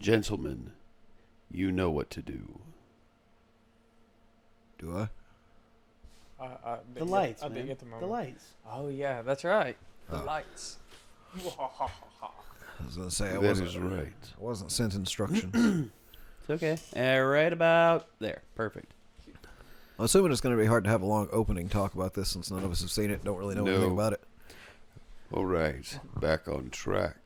Gentlemen, you know what to do. Do I? The lights, I man. didn't get the moment. The lights. Oh yeah, that's right. The Oh. lights. I was going to say, That I is right. wasn't sent instructions. It's okay. Right about there. Perfect. I'm assuming it's going to be hard to have a long opening talk about this since none of us have seen it, don't really know anything about it. All right, back on track.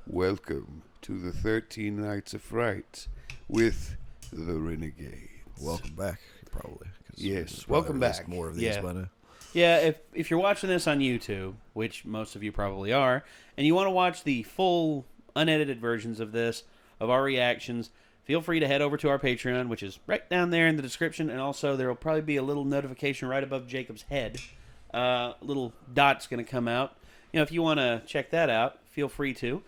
Welcome to the 13 Nights of Fright with the Renegade. Welcome back, probably. 'cause Yes, we've probably welcome released back. More of these Yeah. by now. Yeah, if you're watching this on YouTube, which most of you probably are, and you want to watch the full unedited versions of this, of our reactions, feel free to head over to our Patreon, which is right down there in the description, and also there will probably be a little notification right above Jacob's head. Little dot's going to come out. You know, if you want to check that out, feel free to.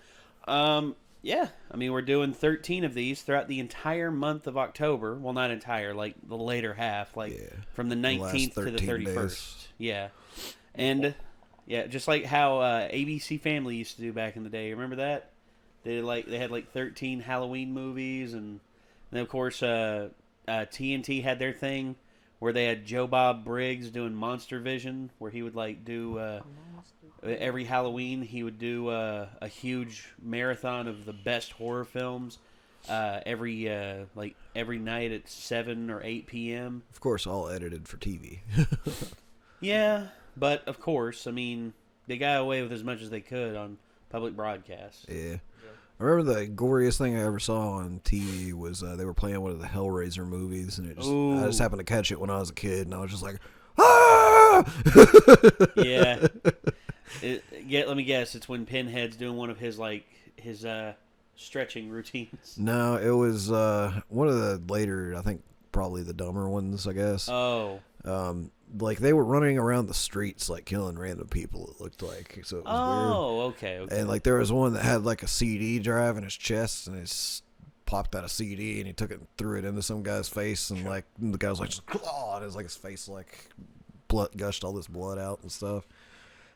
Yeah, I mean, we're doing 13 of these throughout the entire month of October. Well, not entire, like the later half, like from the 19th to the 31st. Days. Yeah. And, yeah, just like how ABC Family used to do back in the day. Remember that? They had like 13 Halloween movies, and then, of course, TNT had their thing where they had Joe Bob Briggs doing Monster Vision, where he would, like, do... every Halloween, he would do a huge marathon of the best horror films every night at 7 or 8 p.m. Of course, all edited for TV. Yeah, but of course, I mean, they got away with as much as they could on public broadcasts. Yeah. I remember the goriest thing I ever saw on TV was they were playing one of the Hellraiser movies, and I just happened to catch it when I was a kid, and I was just like, ah! Yeah. Let me guess. It's when Pinhead's doing one of his stretching routines. No, it was one of the later, I think probably the dumber ones, I guess. Oh. Like they were running around the streets like killing random people, it looked like. So it was weird. Oh, okay. And like there was one that had like a CD drive in his chest, and it popped out a CD, and he took it and threw it into some guy's face, and like the guy was like, oh, and it was like his face like blood gushed all this blood out and stuff.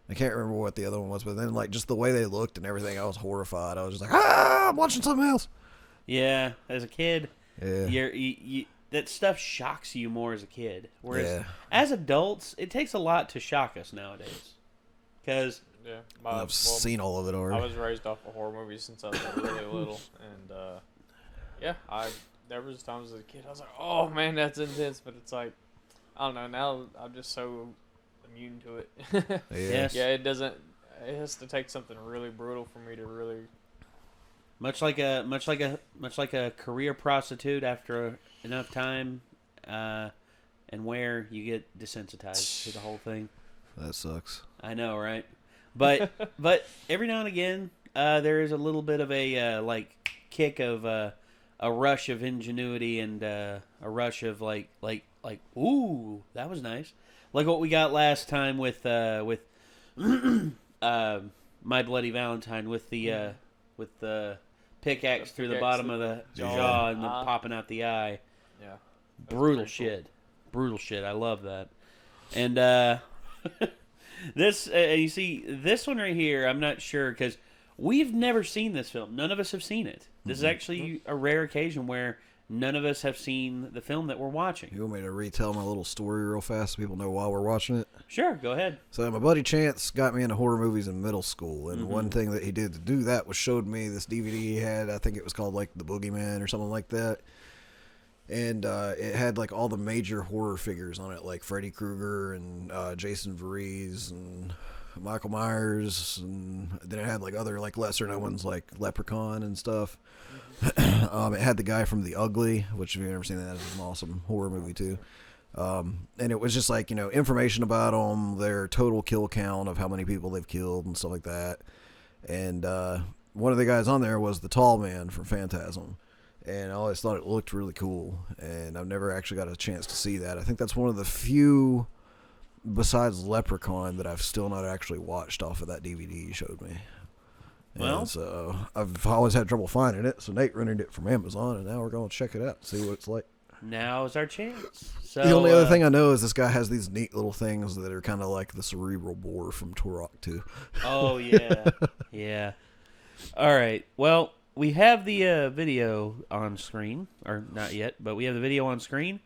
I can't remember what the other one was, but then like just the way they looked and everything, I was horrified. I was just like, I'm watching something else. Yeah, as a kid, Yeah. you that stuff shocks you more as a kid. Whereas Yeah. as adults, it takes a lot to shock us nowadays. Because Yeah, I've seen all of it already. I was raised off of horror movies since I was really little, and yeah, there was times as a kid I was like, oh man, that's intense, but it's like, I don't know, now I'm just so immune to it. Yes. Yeah, it has to take something really brutal for me to really. much like a career prostitute, after enough time and where you get desensitized to the whole thing. That sucks. I know, right? But every now and again, there is a little bit of a kick of a rush of ingenuity and a rush of like ooh, that was nice, like what we got last time with My Bloody Valentine with the pickaxe through the bottom of the jaw and then popping out the eye. Yeah. Brutal shit. Brutal shit. I love that. And this, you see, this one right here, I'm not sure, because we've never seen this film. None of us have seen it. This is actually a rare occasion where none of us have seen the film that we're watching. You want me to retell my little story real fast so people know why we're watching it? Sure, go ahead. So my buddy Chance got me into horror movies in middle school, and one thing that he did to do that was showed me this DVD he had. I think it was called like The Boogeyman or something like that. And it had like all the major horror figures on it, like Freddy Krueger and Jason Voorhees and Michael Myers, and then it had like other like lesser known ones like Leprechaun and stuff. It had the guy from The Ugly, which if you've never seen that, is an awesome horror movie too. And it was just like, information about them, their total kill count of how many people they've killed and stuff like that. And one of the guys on there was the tall man from Phantasm. And I always thought it looked really cool, and I've never actually got a chance to see that. I think that's one of the few, besides Leprechaun, that I've still not actually watched off of that DVD you showed me. Well, and so I've always had trouble finding it, so Nate rented it from Amazon, and now we're going to check it out and see what it's like. Now's our chance. So, the only other thing I know is this guy has these neat little things that are kind of like the cerebral bore from Turok 2. Oh, yeah. Yeah. All right. Well, we have the video on screen, or not yet, but we have the video on screen.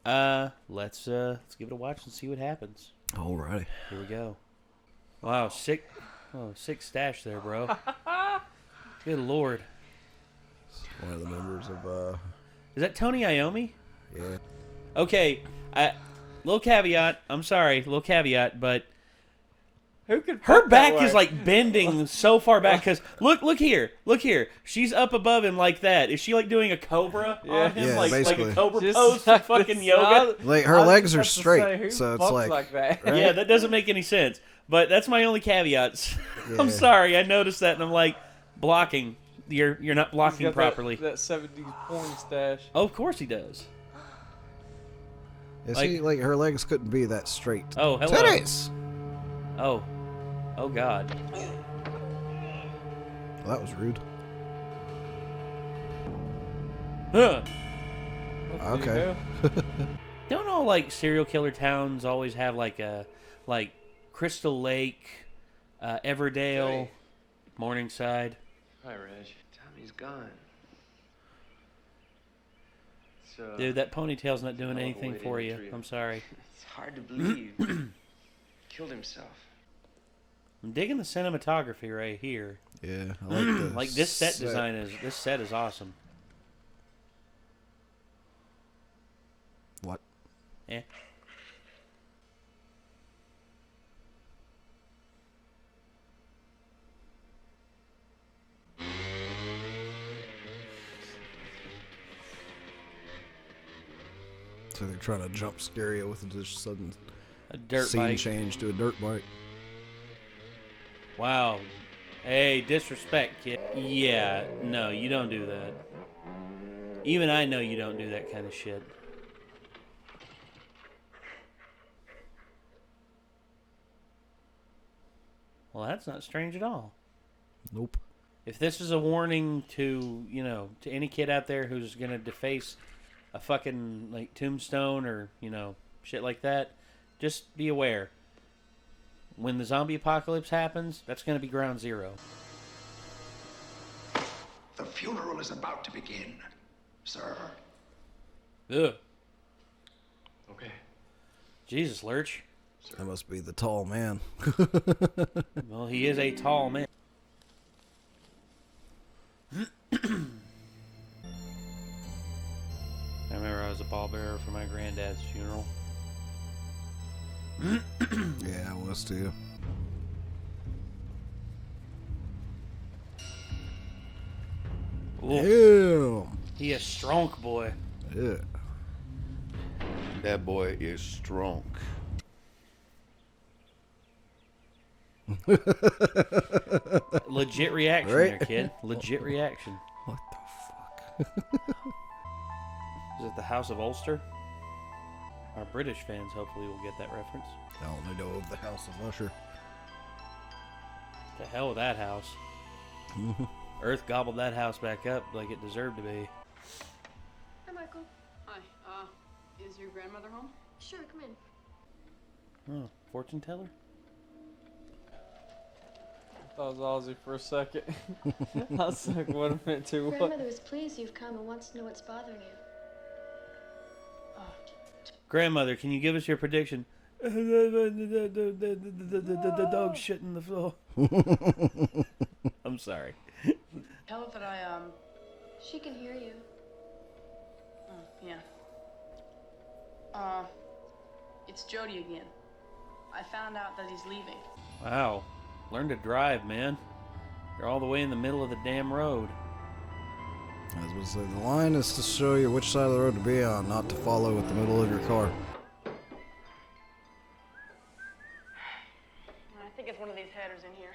Let's give it a watch and see what happens. Alrighty. Here we go. Wow, sick stash there, bro. Good lord. One of the members of Is that Tony Iommi? yeah. Okay, little caveat. I'm sorry, little caveat, but Who could her fuck back that is way? like bending so far back. Because look here. She's up above him like that. Is she like doing a cobra on him, Yeah, like a basically. cobra Just pose for like fucking this. yoga? Like her I was legs are about to say, straight, who so it's fucks like that. right? Yeah, that doesn't make any sense. But that's my only caveats. I'm Yeah. sorry, I noticed that, and I'm like, blocking. You're not He's blocking got properly. That 70s porn stash. Oh, of course he does. You see, like her legs couldn't be that straight. Oh, hello. Titties! Oh God. Well, that was rude. Huh. Okay. Don't all like serial killer towns always have like Crystal Lake, Everdale, Hey. Morningside? Hi, Reg. Tommy's gone. So, Dude, that ponytail's not doing Hell of a anything way to for you. enter you. I'm sorry. it's hard to believe. Killed himself. I'm digging the cinematography right here. Yeah, I like the Like this set design is awesome. What? Eh. So they're trying to jump scare you with this sudden A dirt scene bike. change to a dirt bike. Wow. Hey, disrespect, kid. Yeah, no, you don't do that. Even I know you don't do that kind of shit. Well, that's not strange at all. Nope. If this is a warning to, to any kid out there who's going to deface a fucking, like, tombstone or, shit like that, just be aware. When the zombie apocalypse happens, that's going to be ground zero. The funeral is about to begin, sir. Ugh. Okay. Jesus, Lurch. That must be the tall man. Well, he is a tall man. I remember I was a pallbearer for my granddad's funeral. Yeah, I was too. Ooh, Damn. he a strong boy. Yeah. That boy is strong. Legit reaction Right? there, kid. Legit reaction. What the fuck? Is it the House of Ulster? Our British fans hopefully will get that reference. I only know of the House of Usher. To hell with that house. Earth gobbled that house back up like it deserved to be. Hi, Michael. Hi. Is your grandmother home? Sure, come in. Oh, fortune teller? I thought it was Ozzy for a second. I was like, what a minute to what? Grandmother is pleased you've come and wants to know what's bothering you. Grandmother, can you give us your prediction? The dog shit in the floor. I'm sorry. Tell her that She can hear you. yeah. It's Jody again. I found out that he's leaving. Wow. Learn to drive, man. You're all the way in the middle of the damn road. I was going to say, the line is to show you which side of the road to be on, not to follow with the middle of your car. I think it's one of these headers in here.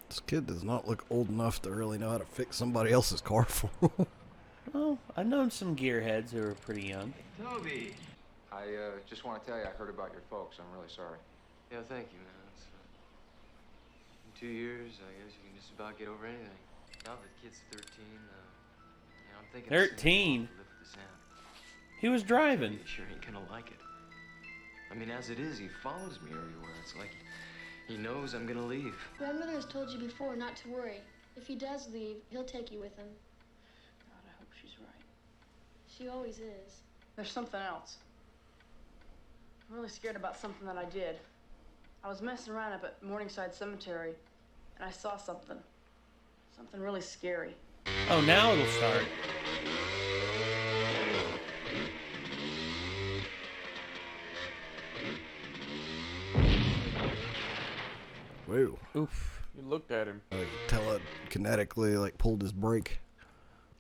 This kid does not look old enough to really know how to fix somebody else's car for him. Well, I've known some gearheads who are pretty young. Toby! I just want to tell you I heard about your folks. I'm really sorry. Yeah, thank you, man. It's, in 2 years, I guess you can just about get over anything. Now that the kid's 13, I'm thinking... 13? He was driving. He sure ain't gonna like it. I mean, as it is, he follows me everywhere. It's like he knows I'm gonna leave. Grandmother has told you before not to worry. If he does leave, he'll take you with him. God, I hope she's right. She always is. There's something else. I'm really scared about something that I did. I was messing around up at Morningside Cemetery, and I saw something. Something really scary. Oh, now it'll start. Whoa. Oof. You looked at him. Like telekinetically, like pulled his brake.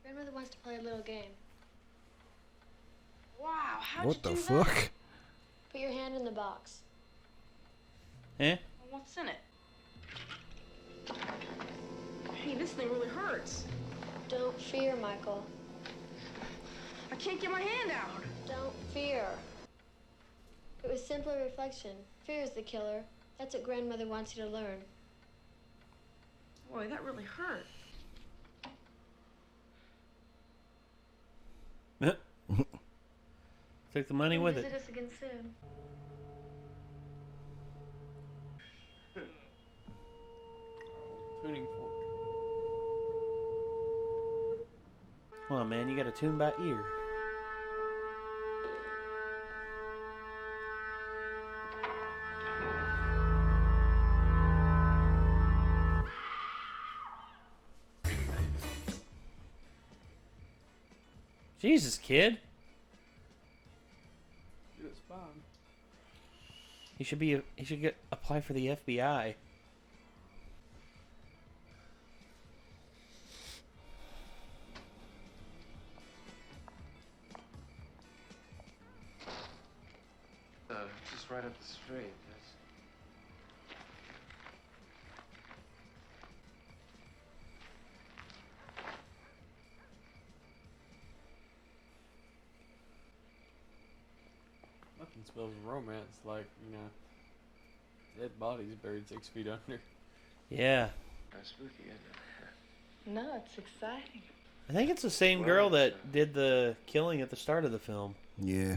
Grandmother wants to play a little game. Wow, how'd What you the do fuck? that? Put your hand in the box. Eh? What's in it? Hey, this thing really hurts. Don't fear, Michael. I can't get my hand out. Don't fear. It was simply reflection. Fear is the killer. That's what grandmother wants you to learn. Boy, that really hurt. Took the money with Visit it. us again soon. Tuning fork. Come on, man. You got to tune by ear. Jesus, kid. It's fine. He should apply for the FBI. Just right up the street. Nothing spells romance like, you know, dead bodies buried 6 feet under. Yeah. That's spooky, isn't it? No, it's exciting. I think it's the same girl that did the killing at the start of the film. Yeah.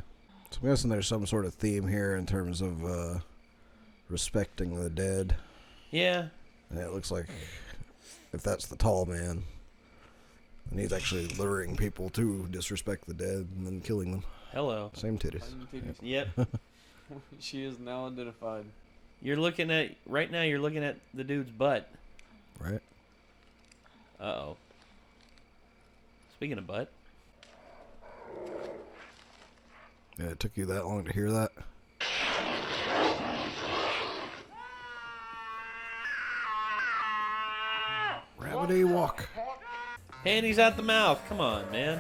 So I'm guessing there's some sort of theme here in terms of respecting the dead. Yeah. And it looks like if that's the tall man, then he's actually luring people to disrespect the dead and then killing them. Hello. Same titties. Yep. She is now identified. Right now you're looking at the dude's butt. Right. Uh-oh. Speaking of butt. Yeah, it took you that long to hear that? Rabbity walk. Panties out the mouth. Come on, man.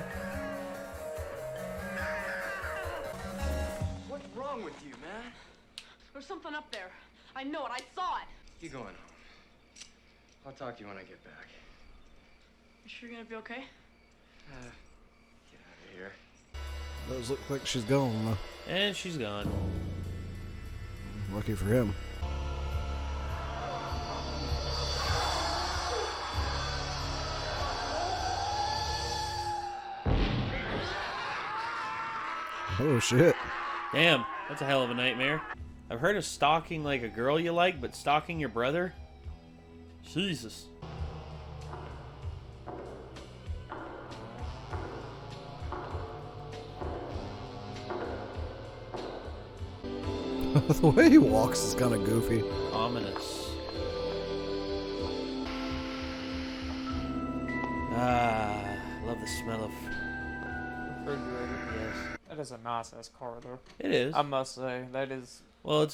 What's wrong with you, man? There's something up there. I know it. I saw it. You going home? I'll talk to you when I get back. You sure you're gonna be okay? Get out of here. Those look like she's gone, though. And she's gone. Lucky for him. Oh, shit. Damn, that's a hell of a nightmare. I've heard of stalking like a girl you like, but stalking your brother? Jesus. The way he walks is kind of goofy. Ominous. Ah, love the smell of... Refrigerator. Yes. That is a nice ass car, though. It is. I must say, that is. Well,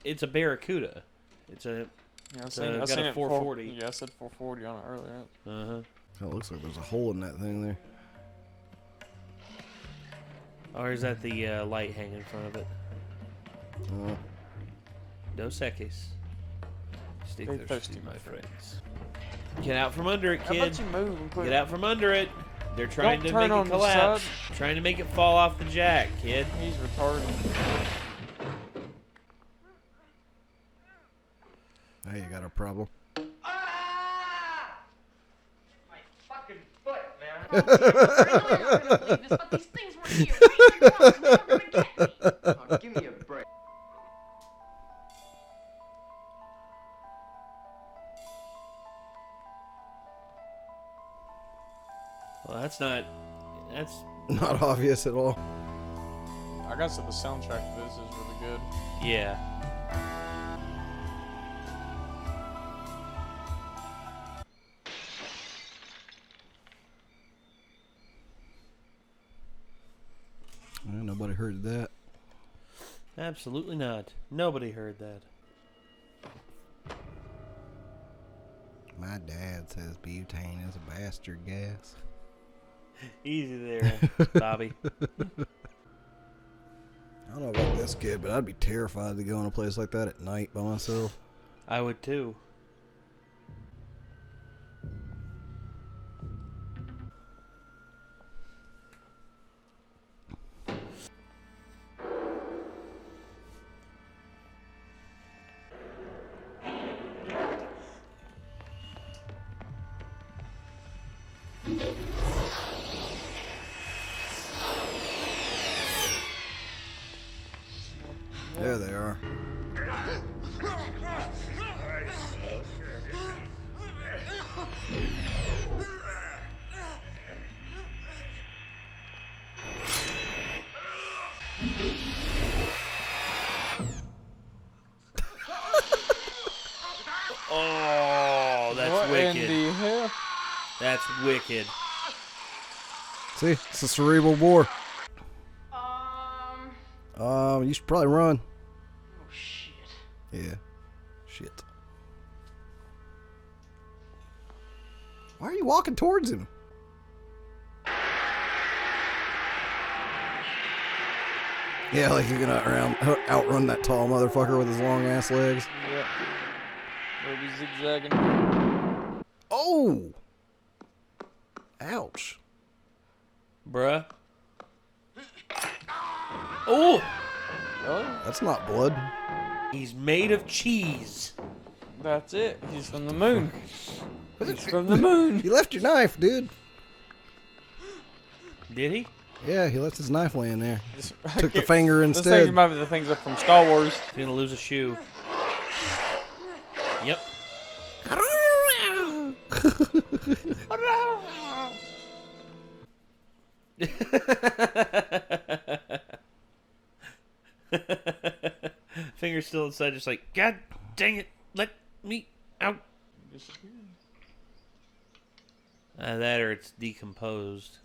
it's a Barracuda. It's a... Yeah, I got a 440. Yeah, I said 440 on it earlier. Uh-huh. It looks like there's a hole in that thing there. Or is that the light hanging in front of it? Dos Equis. Stay Stay thirsty, thirsty, my my friends. Get out from under it, How kid. about you move and quit? Get out from under it. They're trying Don't to turn make on it the collapse. side. Trying to make it fall off the jack, kid. He's retarded. Hey, you got a problem? Ah! My fucking foot, man. I know you're gonna believe this, but these things were here. Right in your box. You're gonna get me. Oh, give me a break. Well, that's not obvious at all. I gotta say the soundtrack to this is really good. yeah. Well, nobody heard that. Absolutely not. Nobody heard that. My dad says butane is a bastard gas. Easy there, Bobby. I don't know about this kid, but I'd be terrified to go in a place like that at night by myself. I would too. There they are. Oh, that's What wicked. in the hell? That's wicked. See, it's a cerebral bore. You should probably run. Oh, shit. Yeah. Shit. Why are you walking towards him? Yeah, like you're gonna outrun that tall motherfucker with his long ass legs. Yep. Maybe zigzagging. Oh! Ouch. Bruh. Oh! Oh, That's not blood. He's made of cheese. that's it. He's from the moon. He's from the moon. You left your knife, dude. Did he? Yeah, he left his knife laying there. Just- Took the finger Those things instead. remind me of the things from Star Wars. He's gonna lose a shoe. Yep. Finger's still inside, just like, God dang it, let me out. That or it's decomposed.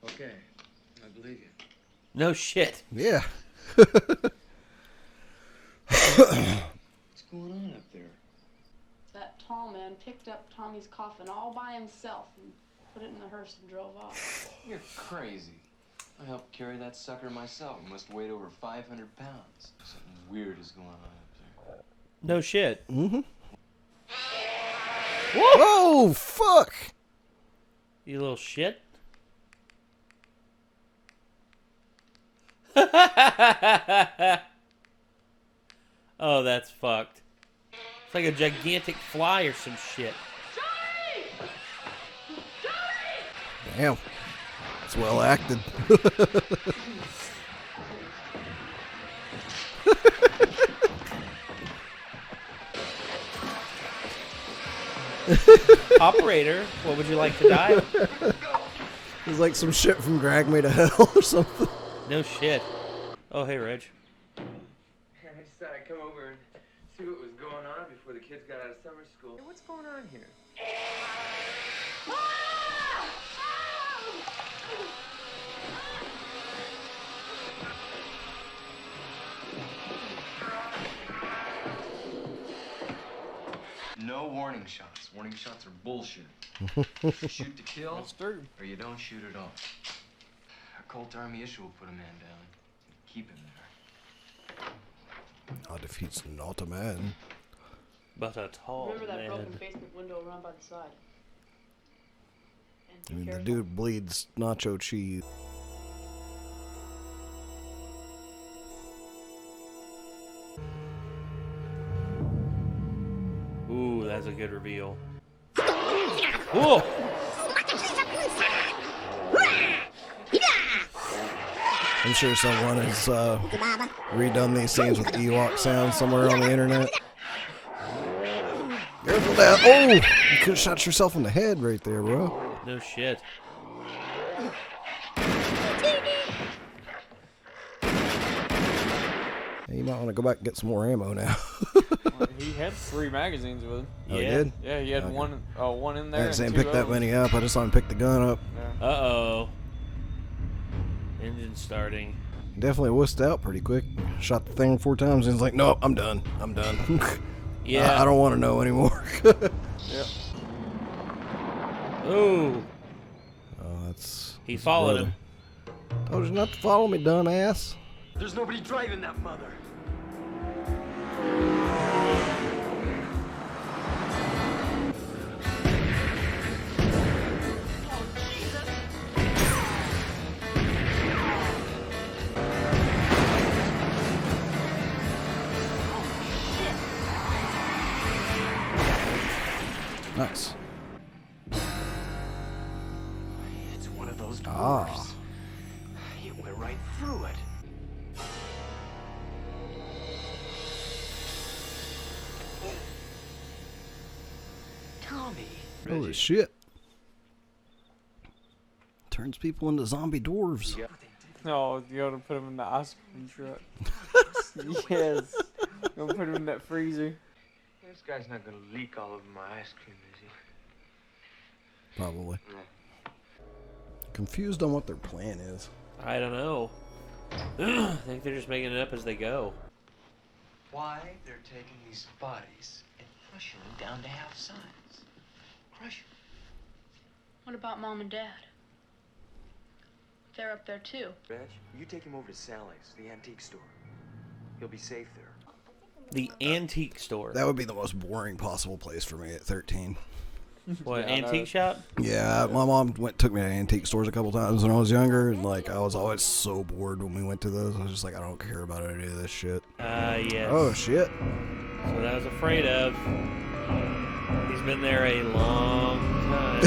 Okay, I believe you. No shit. Yeah. What's going on up there? That tall man picked up Tommy's coffin all by himself and put it in the hearse and drove off. You're crazy. I helped carry that sucker myself. It must weigh over 500 pounds. Something weird is going on up there. No shit. Mm-hmm. Whoa, fuck! You little shit. Oh, that's fucked. It's like a gigantic fly or some shit. Damn. It's well acted. Operator, what would you like to die? It's like some shit from Drag Me to Hell or something. No shit. Oh, hey, Reg. I just thought I'd come over and see what was going on before the kids got out of summer school. Hey, what's going on here? No warning shots. Warning shots are bullshit. Shoot to kill, That's true. or you don't shoot at all. A Colt Army issue will put a man down. Keep him there. A defeat's not a man. But a tall Remember that broken man. basement window around by the side. And I be mean, the careful. dude bleeds nacho cheese. Ooh, that's a good reveal. Whoa! I'm sure someone has redone these scenes with Ewok sound somewhere on the internet. Careful now. Oh! You could have shot yourself in the head right there, bro. No shit. Hey, you might want to go back and get some more ammo now. Well, he had 3 magazines with him. Oh, he did? Yeah, he had one in there. I didn't see him pick that many up. I just saw him pick the gun up. Yeah. Uh-oh. Engine starting. Definitely wussed out pretty quick. Shot the thing 4 times and he's like, nope, I'm done. I'm done. Yeah. I don't want to know anymore. Yep. Ooh. Oh, that's... He followed him. Told you not to follow me, dumbass. There's nobody driving that mother. Nice. It's one of those dwarves. Ah. It went right through it. Tommy. Holy shit. Turns people into zombie dwarves. No, you gotta put him in the ice cream truck. Yes. Gonna put him in that freezer. This guy's not gonna leak all over my ice cream, is he? Probably. Confused on what their plan is. I don't know. I think they're just making it up as they go. Why they're taking these bodies and crushing them down to half size. Crush them. What about Mom and Dad? They're up there too. Reg, you take him over to Sally's, the antique store. He'll be safe there. The antique store. That would be the most boring possible place for me at 13. What, Yeah, antique shop? Yeah, my mom took me to antique stores a couple times when I was younger, and like I was always so bored when we went to those. I was just like, I don't care about any of this shit. Yes. Oh shit! That's what I was afraid of. He's been there a long time.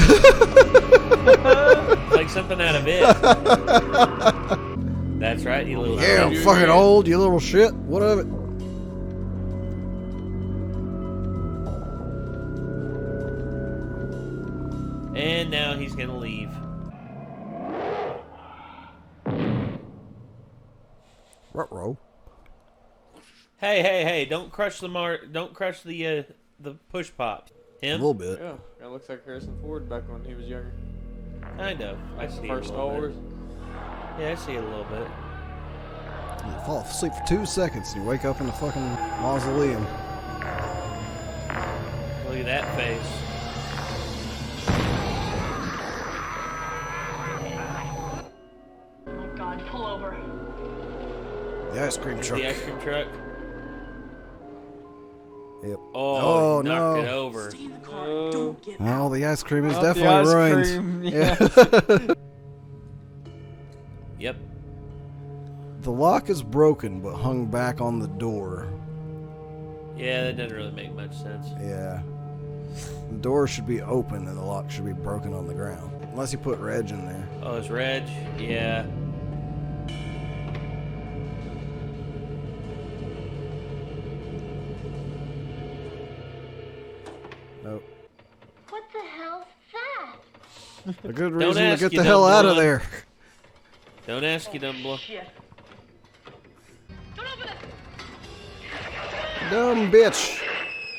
Like something out of it. That's right, you little. Yeah, I'm fucking old, you little shit. What of it? And now he's gonna leave. Ruh-roh. Hey! Don't crush the push pop. A Him? little bit. Yeah, that looks like Harrison Ford back when he was younger. Kind of. I see it a First Star little Wars. bit. Yeah, I see it a little bit. You fall asleep for 2 seconds and you wake up in the fucking mausoleum. Look at that face. Oh my God, pull over. The ice cream truck. The ice cream truck. Yep. Oh, he knocked no. it over. Stay in the car. Don't get out. Oh, the ice cream is Not the definitely ice ruined. cream, Yeah. Yep. The lock is broken but hung back on the door. Yeah, that doesn't really make much sense. Yeah. The door should be open and the lock should be broken on the ground. Unless you put Reg in there. Oh, it's Reg? Yeah. Nope. What the hell's that? A good Don't reason to ask, get you the hell dumb out of blonde. there. Don't ask, you dumb blow. Shit. Don't open it. Dumb bitch.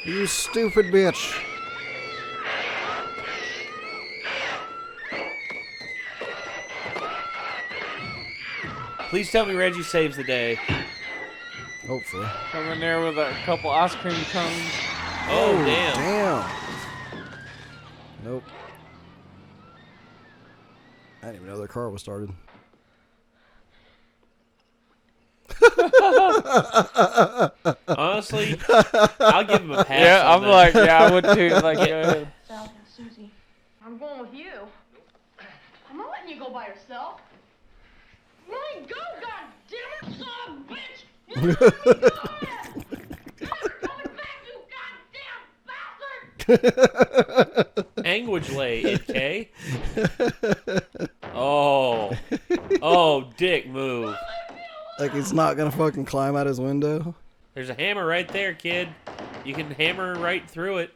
You stupid bitch. Please tell me Reggie saves the day. Hopefully. Come in there with a couple ice cream cones. Oh, damn. Damn. Nope. I didn't even know their car was started. Honestly, I'll give him a pass. Yeah, on I'm that. like, yeah, I would too. Like, go ahead. Sally and Susie, I'm going with you. I'm not letting you go by yourself. Let me go, goddammit, son of a bitch! You let me go there! Never coming back, you goddamn bastard! Anguage lay, okay? Oh. Oh, dick move. Like he's not gonna fucking climb out his window. There's a hammer right there, kid. You can hammer right through it.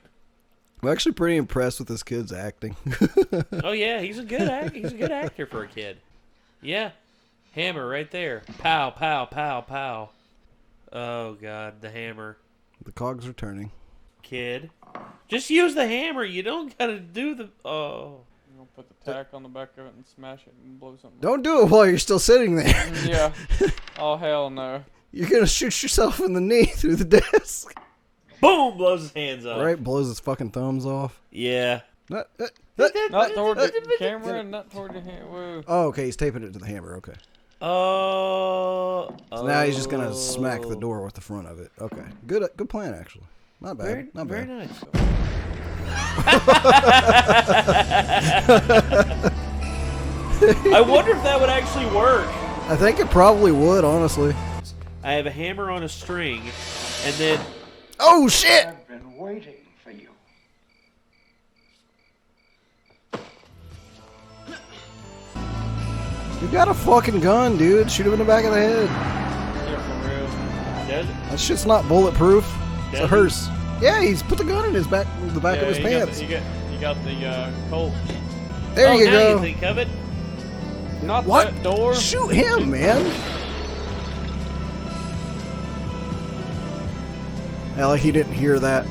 I'm actually pretty impressed with this kid's acting. Oh yeah, he's a good actor for a kid. Yeah, hammer right there. Pow, pow, pow, pow. Oh god, the hammer. The cogs are turning. Kid, just use the hammer. You don't gotta do the. Oh. You gonna put the tack on the back of it and smash it and blow something. Don't do it while you're still sitting there. Yeah. Oh hell no. You're gonna shoot yourself in the knee through the desk. Boom! Blows his hands off. Right, blows his fucking thumbs off. Yeah. Not toward the camera and not toward the hand. Whoa. Oh, okay, he's taping it to the hammer. Okay. Oh. So now he's just gonna smack the door with the front of it. Okay, good plan actually. Not bad. Not bad. Very nice. I wonder if that would actually work. I think it probably would, honestly. I have a hammer on a string, and then. Oh shit! I've been waiting for you. You got a fucking gun, dude. Shoot him in the back of the head. Yeah, for real. Does it? That shit's not bulletproof. It's a Does it? hearse. Yeah, he's put the gun in his back, the back of his pants. You got the Colt. There you now go. You think of it? Not What? that door. Shoot him, man. Yeah, like he didn't hear that.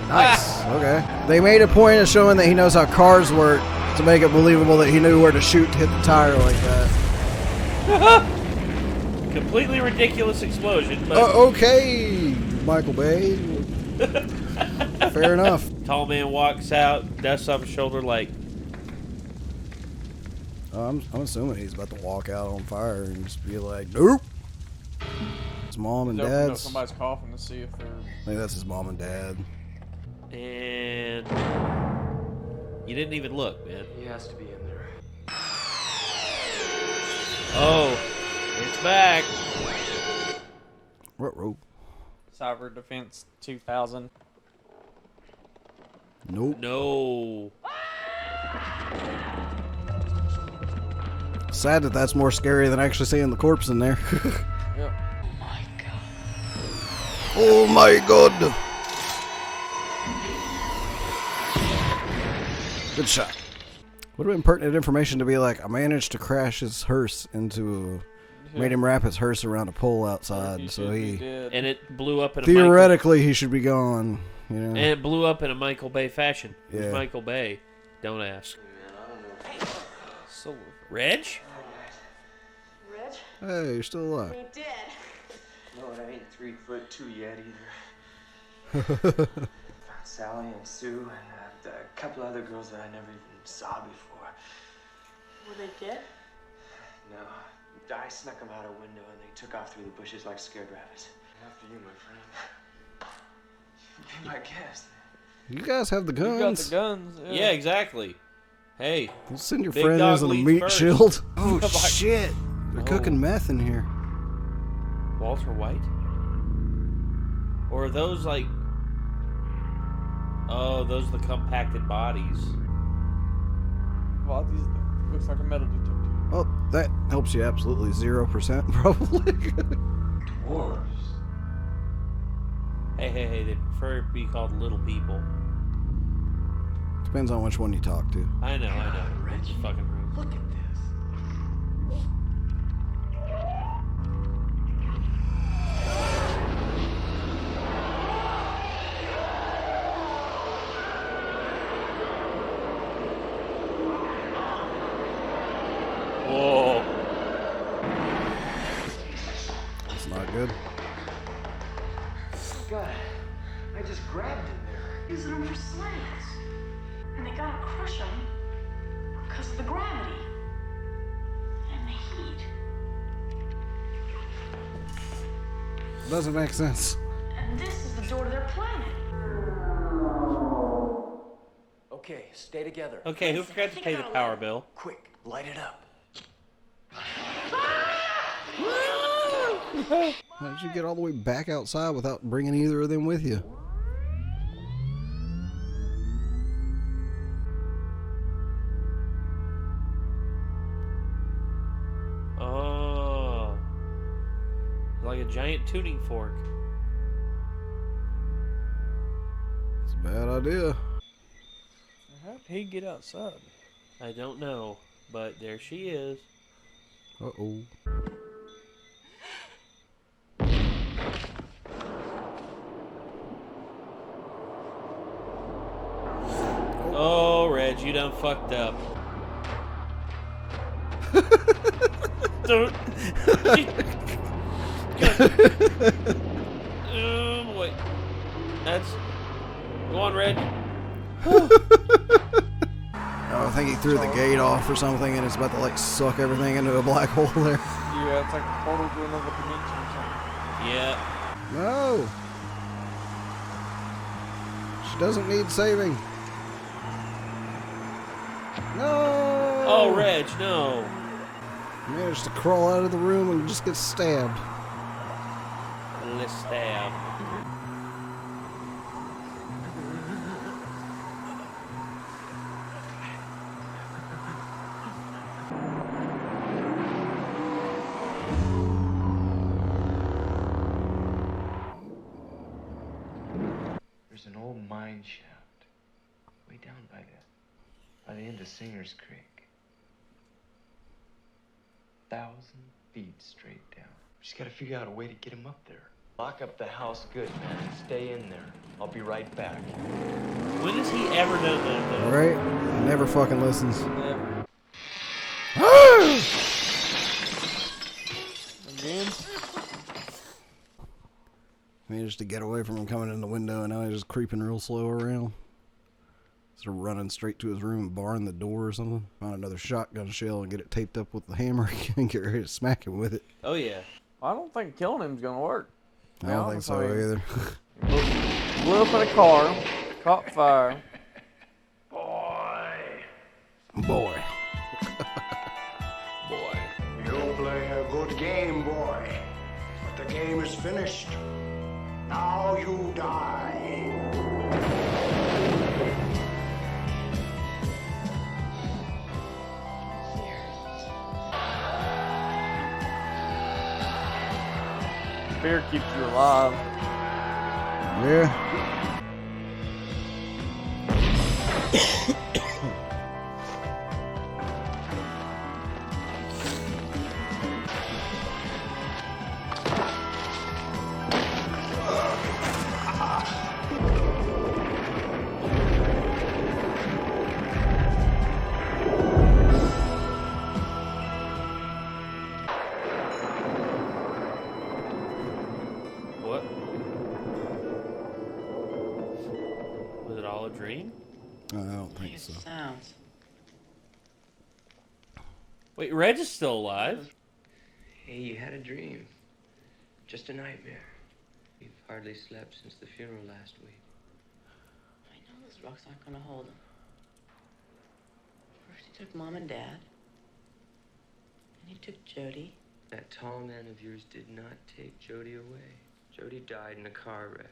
Nice. Okay. They made a point of showing that he knows how cars work to make it believable that he knew where to shoot to hit the tire like that. Completely ridiculous explosion. But Okay, Michael Bay. Fair enough. tall man walks out, dusts off his shoulder like. I'm assuming he's about to walk out on fire and just be like, nope. His mom and He's opened up dad's. somebody's coffin to see if they're. I think that's his mom and dad. And you didn't even look, man. He has to be in there. Oh, it's back. What rope? Cyber Defense 2000. Nope. No. Sad that that's more scary than actually seeing the corpse in there. Yep. Oh my god. Good shot. Would have been pertinent information to be like, I managed to crash his hearse into, made him wrap his hearse around a pole outside, so he, And it blew up in a theoretically he should be gone, you know. And it blew up in a Michael Bay fashion. Who's Yeah. Michael Bay? Don't ask. So Reg? Rich? Hey, you're still alive. We did. No, I ain't 3'2" yet either. Found Sally and Sue and a couple other girls that I never even saw before. Were they dead? No, I snuck them out a window and they took off through the bushes like scared rabbits. After you, my friend. Be my guest. You guys have the You got guns. the guns. Yeah, exactly. Hey. Let's send your Big friend dog as a leads meat first. shield. Oh shit! They're Oh. cooking meth in here. Walter White? Or are those like... Oh, those are the compacted bodies. Well, these looks like a metal detector. Well, that helps you absolutely 0%, probably. Dwarves. Hey, they prefer to be called little people. Depends on which one you talk to. I know. It's fucking rude. Look at this. Whoa. That's not good. God, I just grabbed him there. Using them for slings. And they gotta crush them because of the gravity and the heat. Doesn't make sense. And this is the door to their planet. Okay, stay together. Okay, who forgot to pay the power bill? Quick, light it up. How did you get all the way back outside without bringing either of them with you? a giant tuning fork. It's a bad idea. How did he get outside? I don't know, but there she is. Uh-oh. Oh, Reg, you done fucked up. Don't. Wait. That's. Go on, Reg. Oh, I think he threw the gate off or something, and it's about to like suck everything into a black hole there. Yeah, it's like a portal to another dimension or something. Yeah. No. She doesn't need saving. No. Oh, Reg, no. Managed to crawl out of the room and just get stabbed. Let's stab. There's an old mine shaft way down by the end of Singer's Creek. 1,000 feet straight down. Just gotta figure out a way to get him up there. Lock up the house good, man. Stay in there. I'll be right back. When has he ever done that, though? Right? Never fucking listens. Never. Again? Managed to get away from him coming in the window, and now he's just creeping real slow around. Sort of running straight to his room and barring the door or something. Find another shotgun shell and get it taped up with the hammer and get ready to smack him with it. Oh, yeah. I don't think killing him's gonna work. I don't think so either. Blew up in a car, caught fire. Boy. Boy. Boy. You play a good game, boy. But the game is finished. Now you die. Fear keeps you alive. Yeah. What? Was it all a dream? I don't think so. Sounds. Wait, Reg is still alive? Hey, you had a dream. Just a nightmare. You've hardly slept since the funeral last week. I know those rocks aren't gonna hold him. First he took Mom and Dad. Then he took Jody. That tall man of yours did not take Jody away. Jody died in a car wreck.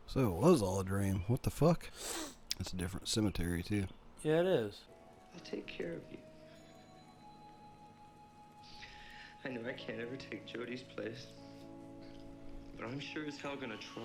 So it was all a dream. What the fuck? It's a different cemetery, too. Yeah, it is. I'll take care of you. I know I can't ever take Jody's place, but I'm sure as hell gonna try.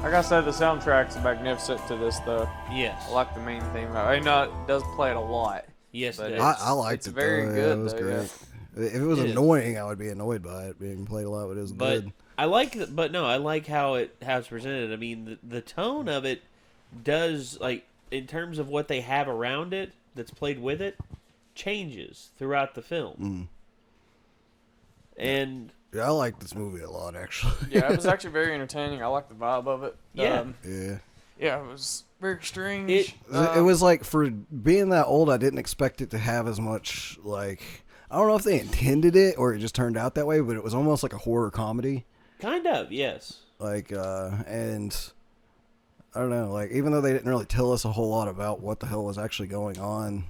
Like I said, the soundtrack's magnificent to this, though. Yes. I like the main theme. I know it does play it a lot. Yes, but it I liked it's it, very though. good. Yeah, it was though, great. yeah. If it was It annoying, I would be annoyed by it being played a lot, but it was But good. I like how it's presented. I mean, the tone of it does, like, in terms of what they have around it that's played with it, changes throughout the film. And yeah, I like this movie a lot, actually. Yeah, it was actually very entertaining. I like the vibe of it. Yeah. Yeah, it was very strange. It was like, for being that old, I didn't expect it to have as much, like, I don't know if they intended it or it just turned out that way, but it was almost like a horror comedy. kind of, yes. Like, and I don't know, like, even though they didn't really tell us a whole lot about what the hell was actually going on,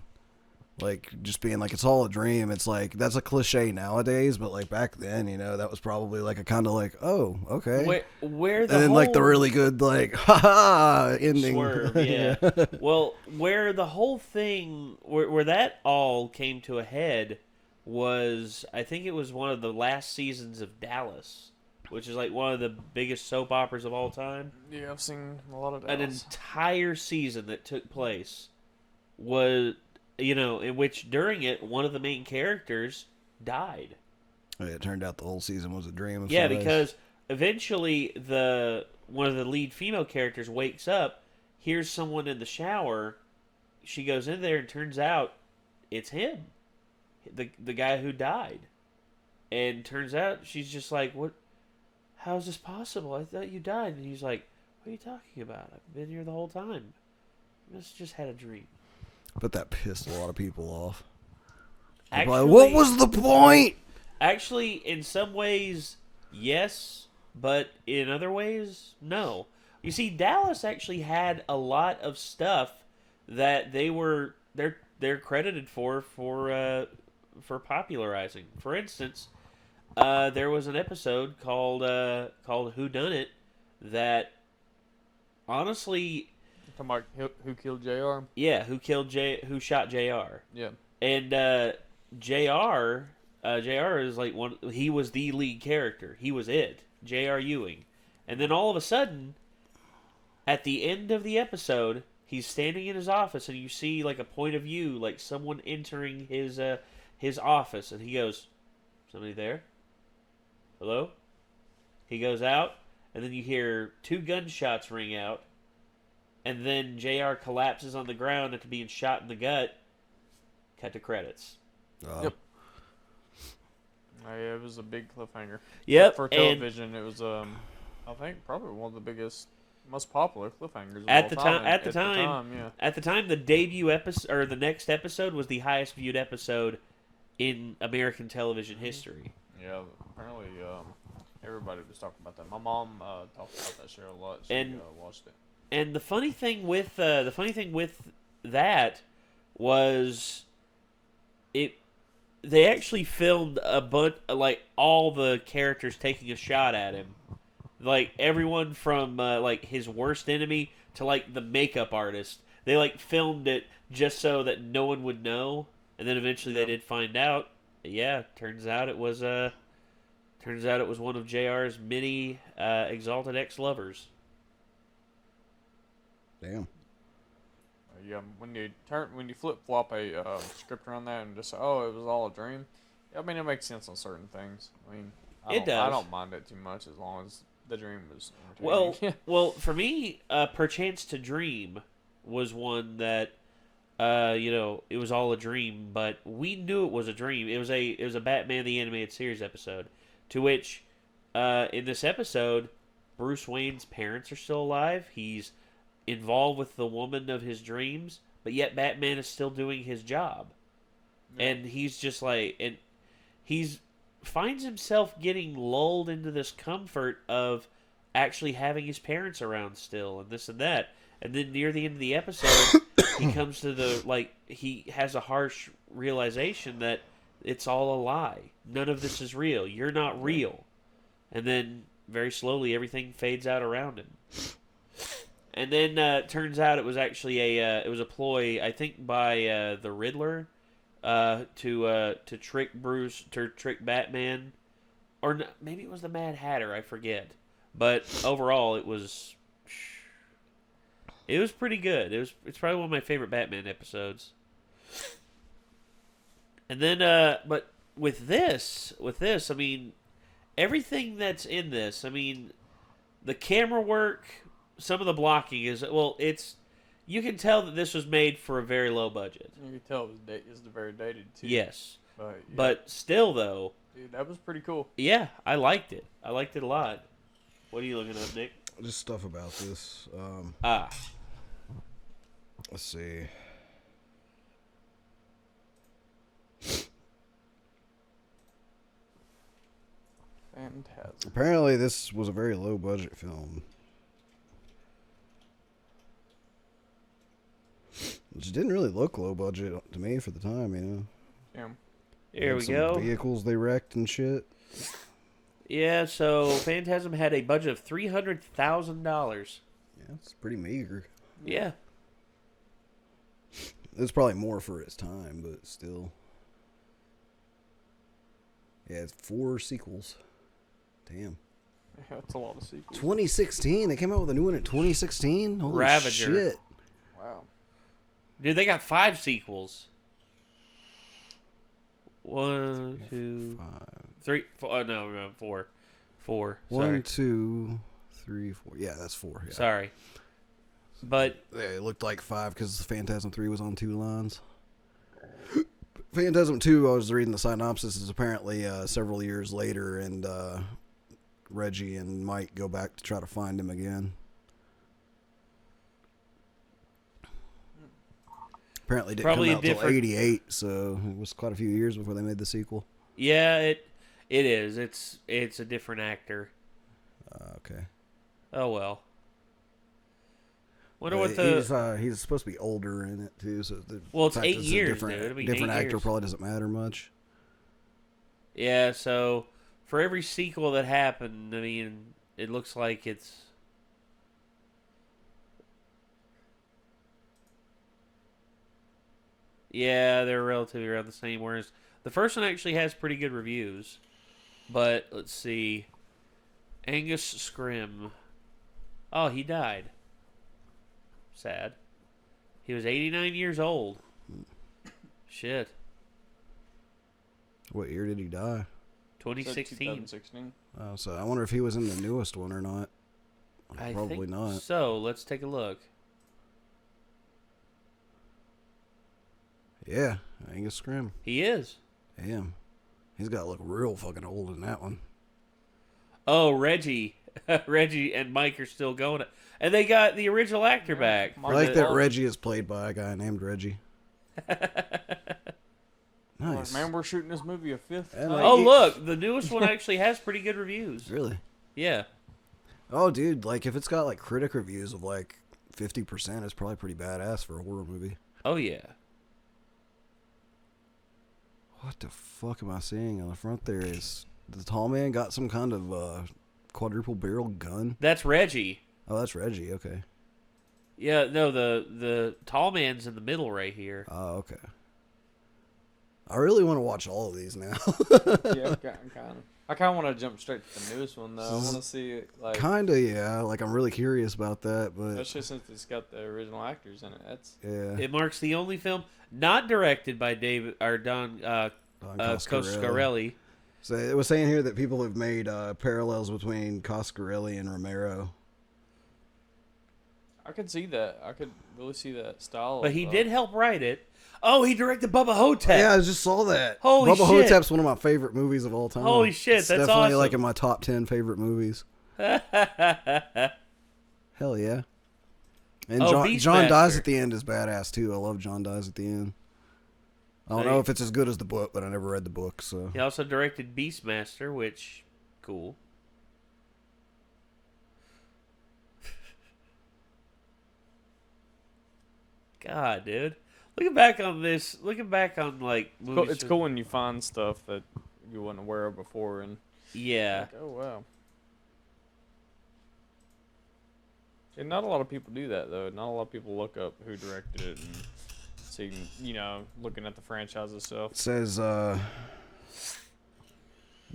like, just being like, it's all a dream, it's like, that's a cliche nowadays, but, like, back then, you know, that was probably, like, a kind of like, oh, okay. Where the and then, whole... like, the really good, like, ha-ha ending. Swerve, yeah. Well, where the whole thing, where that all came to a head was, I think it was one of the last seasons of Dallas, which is, like, one of the biggest soap operas of all time. Yeah, I've seen a lot of Dallas. An entire season that took place was... You know, in which during it, one of the main characters died. It turned out the whole season was a dream. Yeah, because eventually one of the lead female characters wakes up, hears someone in the shower. She goes in there and turns out it's him, the guy who died. And turns out she's just like, "What? How is this possible? I thought you died." And he's like, "What are you talking about? I've been here the whole time. I must have just had a dream." But that pissed a lot of people off. Actually, like, what was the point? Actually, in some ways, yes, but in other ways, no. You see, Dallas actually had a lot of stuff that they're credited for popularizing. For instance, there was an episode called Who Done It that honestly. Talking about who killed JR? Yeah, who shot JR? Yeah. And JR is like he was the lead character. He was it. JR Ewing. And then all of a sudden, at the end of the episode, he's standing in his office and you see like a point of view, like someone entering his office, and he goes, "Somebody there? Hello?" He goes out, and then you hear 2 gunshots ring out. And then JR collapses on the ground after being shot in the gut. Cut to credits. Yep. Yeah, it was a big cliffhanger. Yep. For television, it was, I think, probably one of the biggest, most popular cliffhangers of all time. At the time, the debut episode, or the next episode, was the highest viewed episode in American television history. Yeah, apparently, everybody was talking about that. My mom talked about that show a lot. She watched it. And the funny thing with that was they actually filmed a bunch, like all the characters taking a shot at him, like everyone from like his worst enemy to like the makeup artist. They like filmed it just so that no one would know, and then eventually they did find out. Yeah, turns out it was one of JR's many exalted ex-lovers. Damn. Yeah, when you flip flop a script around that and just say, "Oh, it was all a dream," I mean, it makes sense on certain things. I mean, I don't mind it too much as long as the dream was entertaining. Well, for me, Perchance to Dream was one that, it was all a dream, but we knew it was a dream. It was a Batman the Animated Series episode, to which, in this episode, Bruce Wayne's parents are still alive. He's involved with the woman of his dreams, but yet Batman is still doing his job. Yeah. And he's just like, and he's finds himself getting lulled into this comfort of actually having his parents around still, and this and that. And then near the end of the episode, he comes to he has a harsh realization that it's all a lie. None of this is real. You're not real. And then very slowly everything fades out around him. And then turns out it was actually a ploy, I think, by the Riddler to trick Bruce, to trick Batman, or maybe it was the Mad Hatter, I forget. But overall, it was pretty good. It's probably one of my favorite Batman episodes. And then, but with this, I mean, everything that's in this, I mean, the camera work. Some of the blocking is, you can tell that this was made for a very low budget. You can tell it's very dated, too. Yes. But, yeah. But still, though. Dude, that was pretty cool. Yeah, I liked it. I liked it a lot. What are you looking up, Nick? Just stuff about this. Let's see. Phantasm. Apparently, this was a very low budget film. Which didn't really look low budget to me for the time, you know. Yeah. Here we some go. Vehicles they wrecked and shit. Yeah, so Phantasm had a budget of $300,000. Yeah, it's pretty meager. Yeah. It's probably more for its time, but still. Yeah, it's 4 sequels. Damn. Yeah, that's a lot of sequels. 2016? They came out with a new one in 2016? Holy Ravager. shit. Wow. Dude, they got 5 sequels. 1, 2, 3, 4. Oh, no, 4. 4. 1, 2, 3, 4. Yeah, that's 4. Yeah. Sorry. But yeah, it looked like 5 because Phantasm 3 was on 2 lines. Phantasm 2, I was reading the synopsis, is apparently several years later, and Reggie and Mike go back to try to find him again. Apparently it didn't come out until 88, so it was quite a few years before they made the sequel. yeah, it is. It's a different actor. Okay. Oh well. Wonder what he's supposed to be older in it too, so it's 8 years, dude. It'll be different 8 actor years. probably doesn't matter much. Yeah, so for every sequel that happened, I mean, it looks like it's. Yeah, they're relatively around the same. Whereas the first one actually has pretty good reviews, but let's see, Angus Scrim. Oh, he died. Sad. He was 89 years old. Shit. What year did he die? 2016. 2016. Oh, so I wonder if he was in the newest one or not. Probably think not. So let's take a look. Yeah, Angus Scrim. He is. Damn. He's got to look real fucking old in that one. Oh, Reggie. Reggie and Mike are still going. And they got the original actor back. I like that Reggie is played by a guy named Reggie. Nice. Man, we're shooting this movie a 5th. Oh, look. The newest one actually has pretty good reviews. Really? Yeah. Oh, dude. Like, if it's got, like, critic reviews of, like, 50%, it's probably pretty badass for a horror movie. Oh, yeah. What the fuck am I seeing on the front there? Is the tall man got some kind of quadruple barrel gun? That's Reggie. Oh, that's Reggie. Okay. Yeah, no, the tall man's in the middle right here. Oh, okay. I really want to watch all of these now. Yeah, I kind of want to jump straight to the newest one, though. I want to see it, like... Kind of, yeah. Like, I'm really curious about that, but... Especially since it's got the original actors in it. That's... Yeah. It marks the only film not directed by Don Coscarelli. So it was saying here that people have made parallels between Coscarelli and Romero. I could see that. I could really see that style. But he did help write it. Oh, he directed Bubba Hotep. Yeah, I just saw that. Holy Bubba shit. Hotep's one of my favorite movies of all time. Holy shit, it's that's definitely awesome. like in my top 10 favorite movies. Hell yeah. And John Dies at the End is badass too. I love John Dies at the End. I don't know if it's as good as the book, but I never read the book, so. He also directed Beastmaster, which, cool. God, dude. Looking back on this, like movies. It's cool when you find stuff that you weren't aware of before, and yeah. Like, oh wow. And not a lot of people do that though. Not a lot of people look up who directed it and see, looking at the franchise itself. It says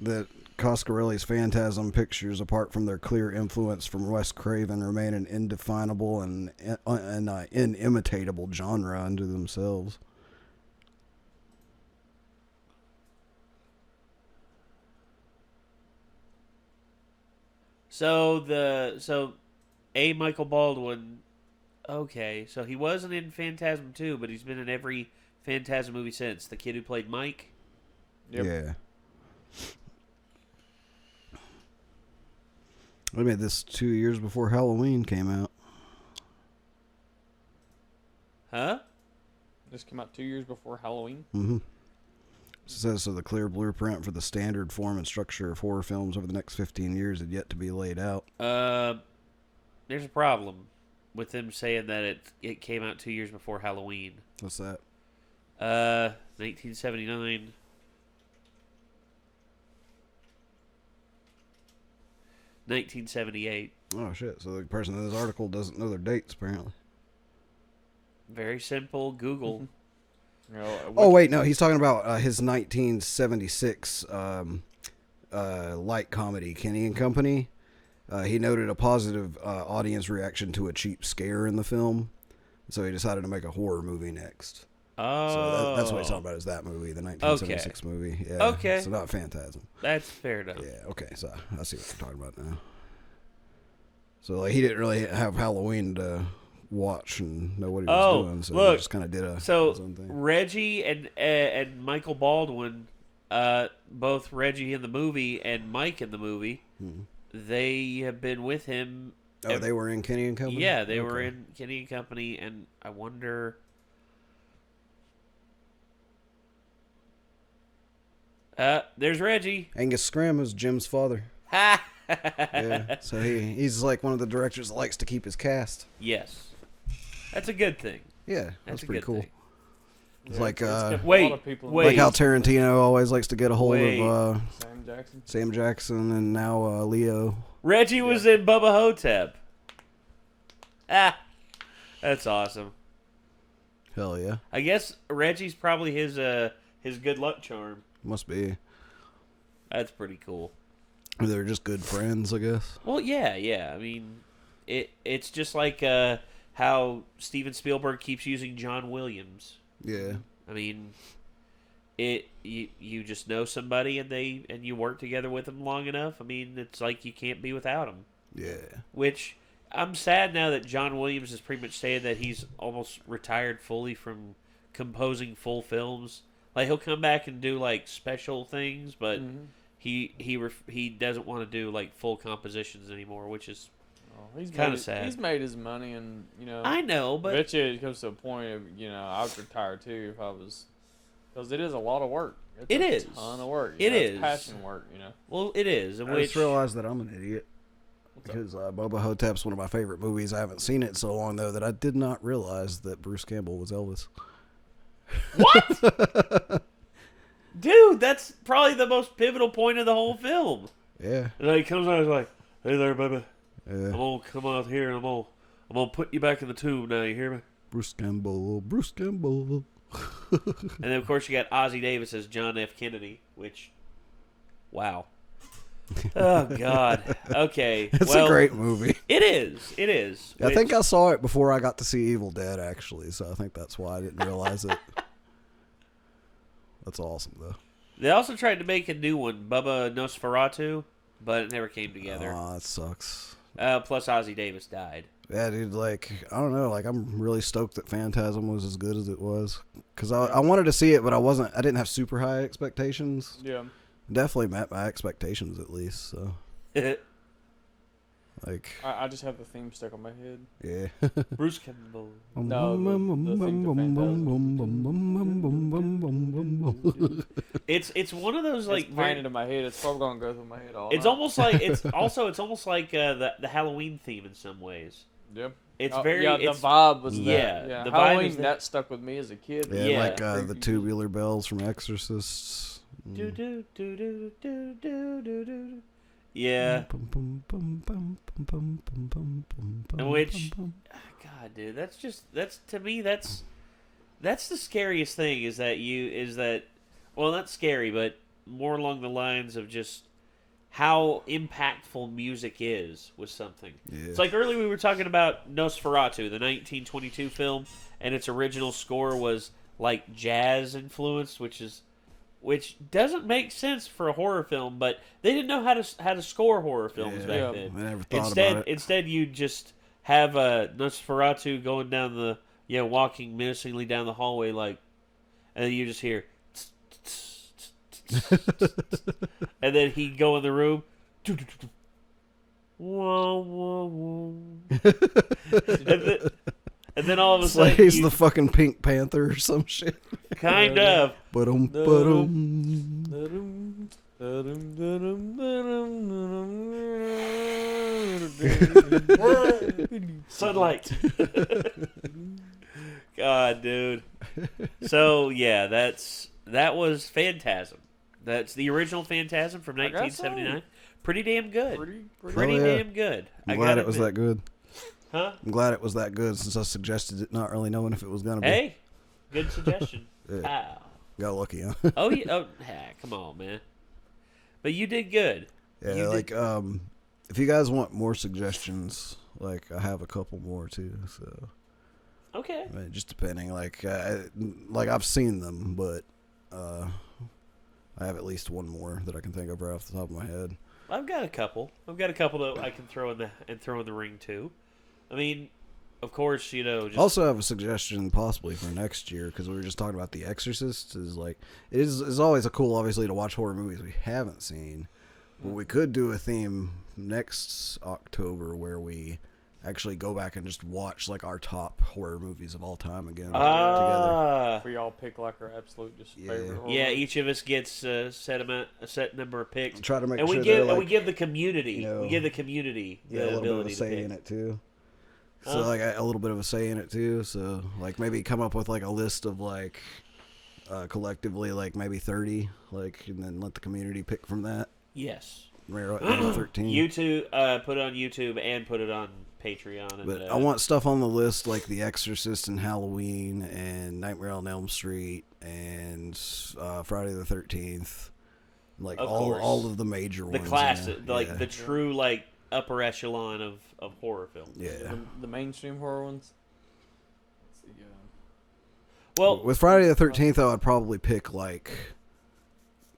that Coscarelli's Phantasm pictures, apart from their clear influence from Wes Craven, remain an indefinable and inimitatable genre unto themselves. So Michael Baldwin, okay, so he wasn't in Phantasm 2, but he's been in every Phantasm movie since. The kid who played Mike. Yep. Yeah. I made this 2 years before Halloween came out. Huh? This came out 2 years before Halloween? Mm-hmm. It says, so the clear blueprint for the standard form and structure of horror films over the next 15 years had yet to be laid out. There's a problem. with them saying that it came out 2 years before Halloween. What's that? 1979. 1978. Oh shit! So the person in this article doesn't know their dates apparently. Very simple. Google. Oh wait, no, he's talking about his 1976 light comedy, Kenny and Company. He noted a positive audience reaction to a cheap scare in the film, so he decided to make a horror movie next. Oh, so that's what he's talking about. Is that movie, the 1976 movie? Yeah. Okay. So not Phantasm. That's fair enough. Yeah. Okay. So I see what you're talking about now. So like he didn't really have Halloween to watch and know what he was doing, so he just kind of did his own thing. Reggie and Michael Baldwin, both Reggie in the movie and Mike in the movie, they have been with him. Oh, they were in Kenny and Company? Yeah, they were in Kenny and Company, and I wonder. There's Reggie. Angus Scrimm is Jim's father. Yeah, so he's like one of the directors that likes to keep his cast. Yes, that's a good thing. Yeah, that's pretty cool. It's like wait, like how Tarantino always likes to get a hold of Sam Jackson, and now Leo. Reggie was in Bubba Hotep. That's awesome. Hell yeah! I guess Reggie's probably his good luck charm. Must be. That's pretty cool. They're just good friends, I guess. Well, yeah. I mean, it's just like how Steven Spielberg keeps using John Williams. Yeah. I mean, you just know somebody and you work together with them long enough. I mean, it's like you can't be without them. Yeah. Which I'm sad now that John Williams is pretty much saying that he's almost retired fully from composing full films. Like he'll come back and do like special things, but he doesn't want to do like full compositions anymore, which is kind of sad. He's made his money, and I know, but I bet you it comes to a point of I would retire too if I was, because it is a lot of work. It's a ton of work. It's passion work. Well, it is. I just realized that I'm an idiot. Because Bubba Hotep's one of my favorite movies. I haven't seen it so long though that I did not realize that Bruce Campbell was Elvis. What? Dude, that's probably the most pivotal point of the whole film. Yeah. And he comes out and he's like, "Hey there, baby. Yeah. I'm gonna come out here and I'm gonna put you back in the tomb now, you hear me?" Bruce Campbell. And then of course you got Ozzie Davis as John F. Kennedy, which wow. Oh God. Okay. It's a great movie. It is. I think I saw it before I got to see Evil Dead, actually, so I think that's why I didn't realize it. That's awesome, though. They also tried to make a new one, Bubba Nosferatu, but it never came together. Oh, that sucks. Plus Ozzie Davis died. Yeah, dude, like, I don't know, like, I'm really stoked that Phantasm was as good as it was. Because I wanted to see it, but I didn't have super high expectations. Yeah. Definitely met my expectations, at least, so. Like, I just have the theme stuck on my head. Yeah. Bruce Campbell. No, the theme to Phantasm. It's one of those like it's playing in my head. It's probably gonna go through my head all It's night. almost like it's almost like the Halloween theme in some ways. Yep. It's the it's, vibe was yeah, that. the Halloween vibe is that stuck with me as a kid. Yeah, like the tubular bells from Exorcists. Do do do do do do do do. Yeah. And which, God, dude, that's to me that's the scariest thing is that well, not scary, but more along the lines of just how impactful music is with something. Yeah. It's like earlier we were talking about Nosferatu, the 1922 film, and its original score was like jazz influenced, which doesn't make sense for a horror film, but they didn't know how to score horror films back then. I never thought about it. Instead, you just have Nosferatu going down walking menacingly down the hallway, like, and then you just hear, and then he'd go in the room, and then all of a sudden he's the fucking Pink Panther or some shit. Kind of. Sunlight. God, dude. So yeah, that was Phantasm. That's the original Phantasm from 1979. Pretty damn good. Pretty damn good. I'm glad it was that good. Huh? I'm glad it was that good since I suggested it, not really knowing if it was gonna be. Hey, good suggestion. Yeah. Got lucky, huh? Oh yeah. Oh, come on, man. But you did good. Yeah, if you guys want more suggestions, like I have a couple more too. So. Okay. I mean, just depending, like I've seen them, but I have at least one more that I can think of right off the top of my head. I've got a couple that I can throw in the ring too. I mean, of course, just... Also have a suggestion possibly for next year, because we were just talking about The Exorcist. Is like it is always a cool, obviously, to watch horror movies we haven't seen. But we could do a theme next October where we actually go back and just watch like our top horror movies of all time again together. We all pick like our absolute favorite horror. Yeah, each of us gets a set number of picks. Try to make and sure we give the community we give the community the a little ability bit of a say to pick. in it too. So like a little bit of a say in it too. So like maybe come up with like a list of like collectively like maybe 30, like, and then let the community pick from that. Yes. 13. YouTube, put it on YouTube and put it on Patreon. But I want stuff on the list like The Exorcist and Halloween and Nightmare on Elm Street and Friday the 13th. Like all of the major ones. The classic, the true like upper echelon of horror films. Yeah. The mainstream horror ones. Well, with Friday the 13th, I would probably pick like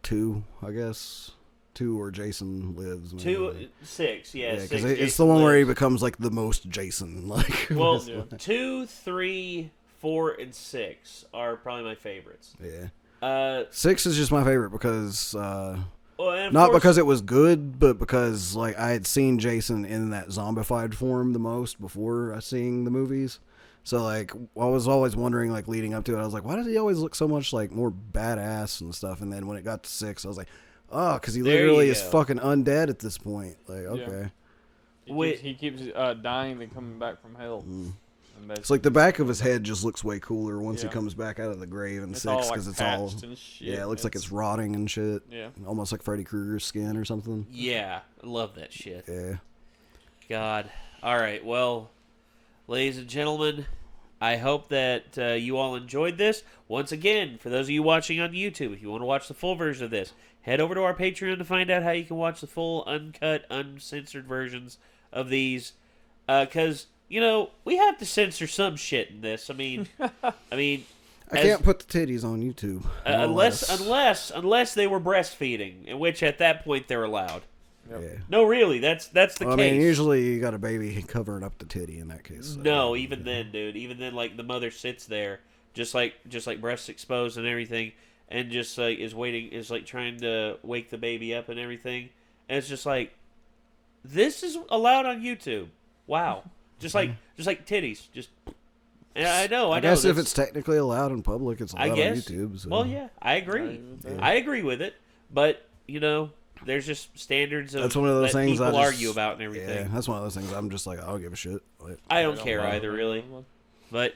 2, I guess. 2 or Jason Lives. 2, 6, yeah. Because it's the one where he becomes like the most Jason. Like, well, 2, 3, 4, and 6 are probably my favorites. Yeah. 6 is just my favorite because not because it was good, but because like I had seen Jason in that zombified form the most before seeing the movies. So like I was always wondering, like leading up to it, I was like, why does he always look so much like more badass and stuff? And then when it got to 6, I was like, oh, because he literally is fucking undead at this point. Like, okay. He keeps dying and coming back from hell. It's like the back of his head just looks way cooler once he comes back out of the grave in 6, because it's all it looks like it's rotting and shit. Yeah, almost like Freddy Krueger's skin or something. Yeah, I love that shit. Yeah. God. All right. Well, ladies and gentlemen, I hope that you all enjoyed this. Once again, for those of you watching on YouTube, if you want to watch the full version of this, head over to our Patreon to find out how you can watch the full, uncut, uncensored versions of these. Because, we have to censor some shit in this. I mean, I can't put the titties on YouTube. Unless they were breastfeeding, in which at that point they're allowed. Yep. Yeah. No, really, that's the case. I mean, usually you got a baby covering up the titty in that case. So. No, even then, dude. Even then, like the mother sits there, just like breasts exposed and everything, and just like is trying to wake the baby up and everything. And it's just like, this is allowed on YouTube. Wow, just like titties. Just, and I know. I guess if it's technically allowed in public, it's allowed on YouTube. So. Well, yeah, I agree. I agree with it, but there's just standards of that's one of those things people argue about and everything. Yeah, that's one of those things I'm just like, I don't give a shit. I don't care either, really. But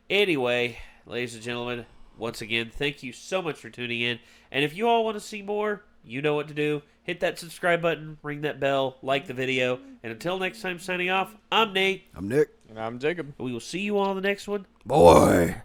anyway, ladies and gentlemen, once again, thank you so much for tuning in. And if you all want to see more, you know what to do. Hit that subscribe button, ring that bell, like the video. And until next time, signing off, I'm Nate. I'm Nick. And I'm Jacob. We will see you all in the next one. Boy.